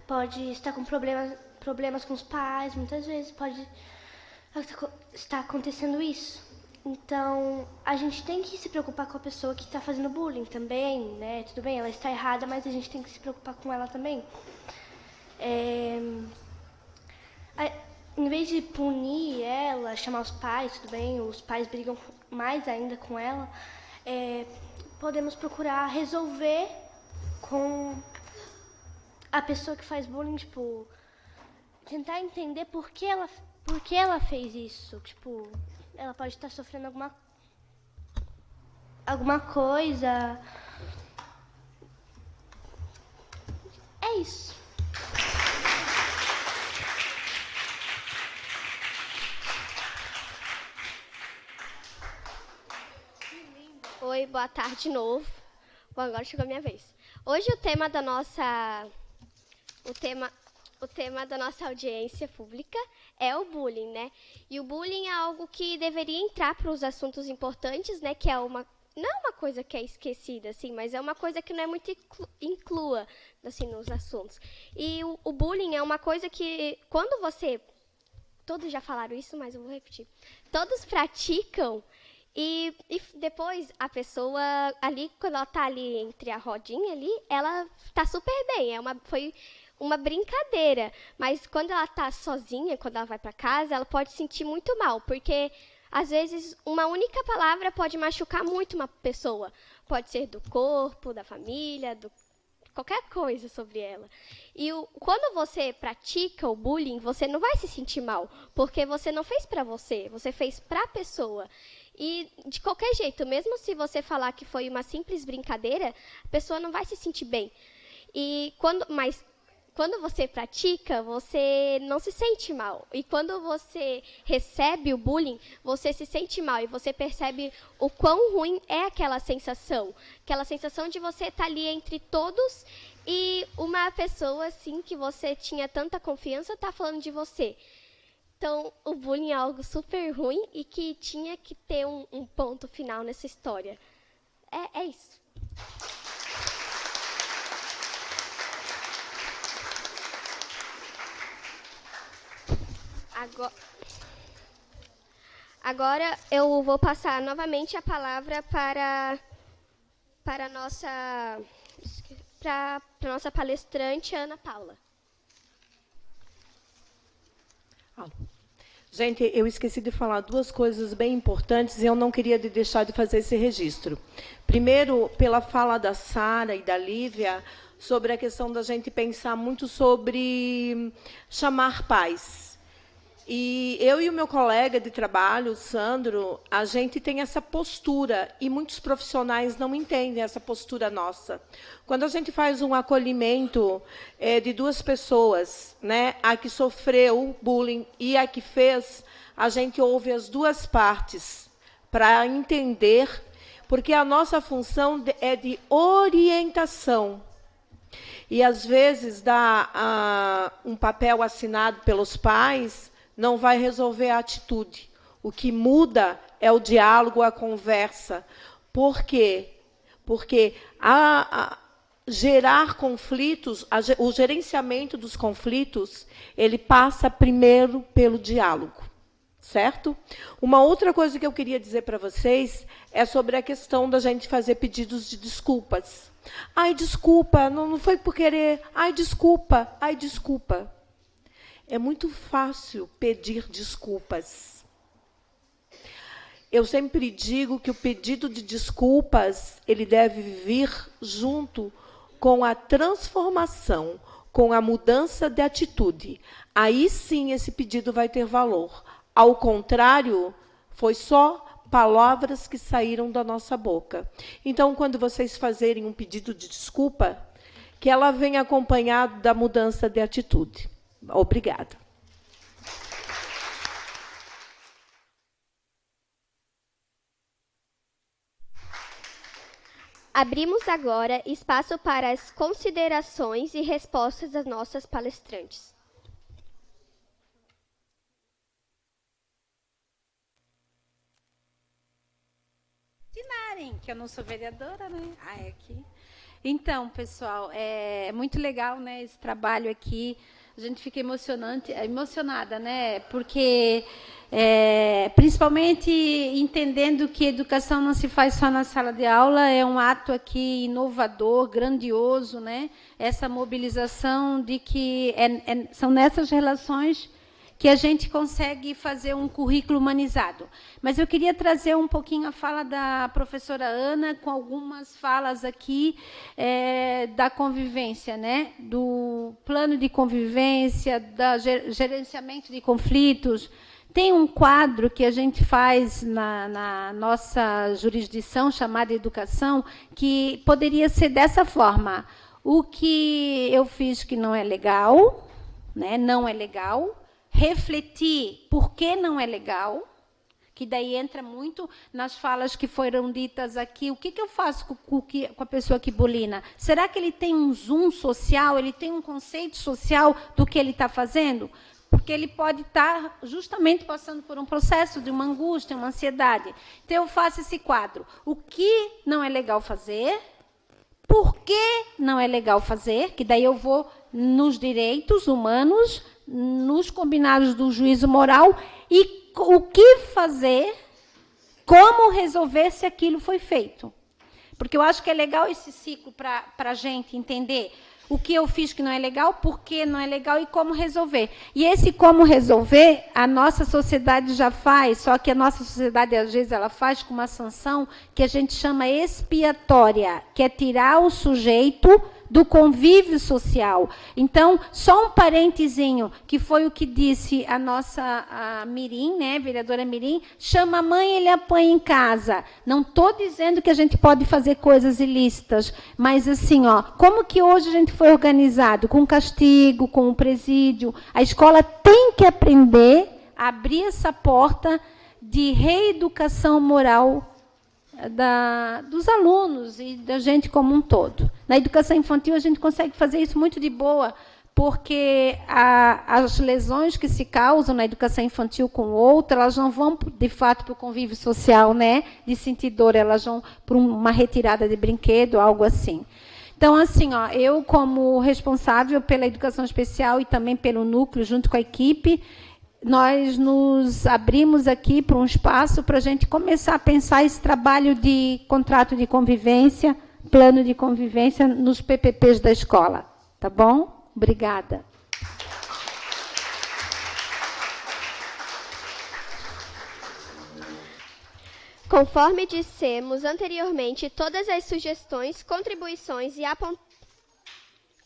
pode estar com problemas com os pais, muitas vezes pode estar acontecendo isso. Então, a gente tem que se preocupar com a pessoa que está fazendo bullying também, né? Tudo bem, ela está errada, mas a gente tem que se preocupar com ela também. Em vez de punir ela, chamar os pais, tudo bem, os pais brigam mais ainda com ela, podemos procurar resolver com a pessoa que faz bullying, tipo, tentar entender por que ela fez isso. Tipo, ela pode estar sofrendo alguma coisa. É isso. Oi, boa tarde de novo. Bom, agora chegou a minha vez. Hoje o tema da nossa audiência pública é o bullying, né? E o bullying é algo que deveria entrar para os assuntos importantes, né? Que é não é uma coisa que é esquecida, assim, mas é uma coisa que não é muito inclua, assim, nos assuntos. E o bullying é uma coisa que, quando você... Todos já falaram isso, mas eu vou repetir. Todos praticam. E depois a pessoa ali, quando ela está ali entre a rodinha ali, ela está super bem. Foi uma brincadeira. Mas quando ela está sozinha, quando ela vai para casa, ela pode sentir muito mal. Porque, às vezes, uma única palavra pode machucar muito uma pessoa. Pode ser do corpo, da família, qualquer coisa sobre ela. E quando você pratica o bullying, você não vai se sentir mal. Porque você não fez para você, você fez para a pessoa. E, de qualquer jeito, mesmo se você falar que foi uma simples brincadeira, a pessoa não vai se sentir bem. Mas quando você pratica, você não se sente mal. E quando você recebe o bullying, você se sente mal. E você percebe o quão ruim é aquela sensação. Aquela sensação de você estar ali entre todos e uma pessoa assim, que você tinha tanta confiança está falando de você. Então, o bullying é algo super ruim e que tinha que ter um ponto final nessa história. É isso. Agora eu vou passar novamente a palavra para a nossa palestrante, Ana Paula. Gente, eu esqueci de falar duas coisas bem importantes e eu não queria deixar de fazer esse registro. Primeiro, pela fala da Sara e da Lívia, sobre a questão da gente pensar muito sobre chamar pais. E eu e o meu colega de trabalho, o Sandro, a gente tem essa postura, e muitos profissionais não entendem essa postura nossa. Quando a gente faz um acolhimento de duas pessoas, né, a que sofreu bullying e a que fez, a gente ouve as duas partes para entender, porque a nossa função é de orientação. E, às vezes, dar um papel assinado pelos pais não vai resolver a atitude. O que muda é o diálogo, a conversa. Por quê? Porque gerar conflitos, o gerenciamento dos conflitos, ele passa primeiro pelo diálogo, certo? Uma outra coisa que eu queria dizer para vocês é sobre a questão da gente fazer pedidos de desculpas. Ai, desculpa, não foi por querer. Ai, desculpa, ai, desculpa. É muito fácil pedir desculpas. Eu sempre digo que o pedido de desculpas ele deve vir junto com a transformação, com a mudança de atitude. Aí sim esse pedido vai ter valor. Ao contrário, foi só palavras que saíram da nossa boca. Então, quando vocês fazerem um pedido de desculpa, que ela venha acompanhado da mudança de atitude. Obrigada. Abrimos agora espaço para as considerações e respostas das nossas palestrantes. Que eu não sou vereadora, né? É aqui. Então, pessoal, é muito legal, né, esse trabalho aqui. A gente fica emocionada, né? Porque, principalmente entendendo que educação não se faz só na sala de aula, é um ato aqui inovador, grandioso, né? Essa mobilização de que são nessas relações que a gente consegue fazer um currículo humanizado. Mas eu queria trazer um pouquinho a fala da professora Ana, com algumas falas aqui da convivência, né? Do plano de convivência, do gerenciamento de conflitos. Tem um quadro que a gente faz na nossa jurisdição, chamada educação, que poderia ser dessa forma. O que eu fiz que não é legal, né? Não é legal. Refletir por que não é legal, que daí entra muito nas falas que foram ditas aqui. O que eu faço com a pessoa que bulina? Será que ele tem um zoom social, ele tem um conceito social do que ele está fazendo? Porque ele pode estar justamente passando por um processo de uma angústia, uma ansiedade. Então, eu faço esse quadro. O que não é legal fazer? Por que não é legal fazer? Que daí eu vou nos direitos humanos, nos combinados do juízo moral, e o que fazer, como resolver se aquilo foi feito. Porque eu acho que é legal esse ciclo para a gente entender o que eu fiz que não é legal, por que não é legal e como resolver. E esse como resolver, a nossa sociedade já faz, só que a nossa sociedade, às vezes, ela faz com uma sanção que a gente chama expiatória, que é tirar o sujeito do convívio social. Então, só um parentezinho, que foi o que disse a Mirim, né, vereadora Mirim, chama a mãe, ele apanha em casa. Não estou dizendo que a gente pode fazer coisas ilícitas, mas assim, ó, como que hoje a gente foi organizado? Com castigo, com o presídio. A escola tem que aprender a abrir essa porta de reeducação moral dos alunos e da gente como um todo. Na educação infantil, a gente consegue fazer isso muito de boa, porque as lesões que se causam na educação infantil com o outro, elas não vão, de fato, para o convívio social, né, de sentir dor, elas vão para uma retirada de brinquedo, algo assim. Então, assim, ó, eu, como responsável pela educação especial e também pelo núcleo, junto com a equipe, nós nos abrimos aqui para um espaço para a gente começar a pensar esse trabalho de contrato de convivência, plano de convivência nos PPPs da escola. Tá bom? Obrigada. Conforme dissemos anteriormente, todas as sugestões, contribuições e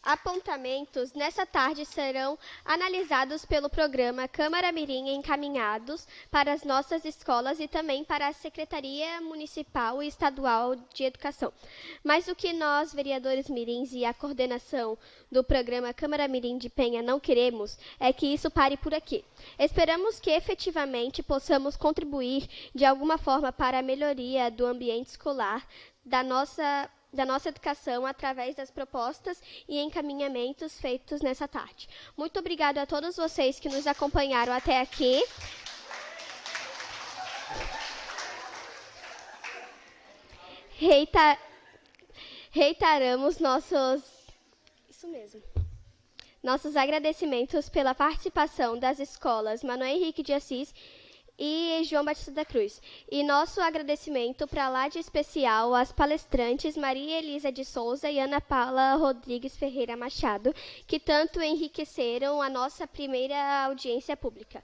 apontamentos nessa tarde serão analisados pelo programa Câmara Mirim, encaminhados para as nossas escolas e também para a Secretaria Municipal e Estadual de Educação. Mas o que nós, vereadores mirins e a coordenação do programa Câmara Mirim de Penha não queremos é que isso pare por aqui. Esperamos que efetivamente possamos contribuir de alguma forma para a melhoria do ambiente escolar da nossa educação através das propostas e encaminhamentos feitos nessa tarde. Muito obrigada a todos vocês que nos acompanharam até aqui. Reiteramos nossos agradecimentos pela participação das escolas Manuel Henrique de Assis e João Batista da Cruz. E nosso agradecimento para lá de especial às palestrantes Maria Elisa de Souza e Ana Paula Rodrigues Ferreira Machado, que tanto enriqueceram a nossa primeira audiência pública.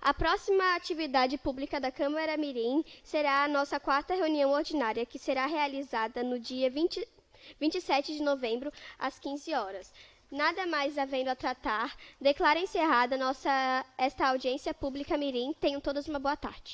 A próxima atividade pública da Câmara Mirim será a nossa 4ª reunião ordinária, que será realizada no dia 27 de novembro, às 15 horas. Nada mais havendo a tratar, declaro encerrada esta audiência pública Mirim. Tenham todos uma boa tarde.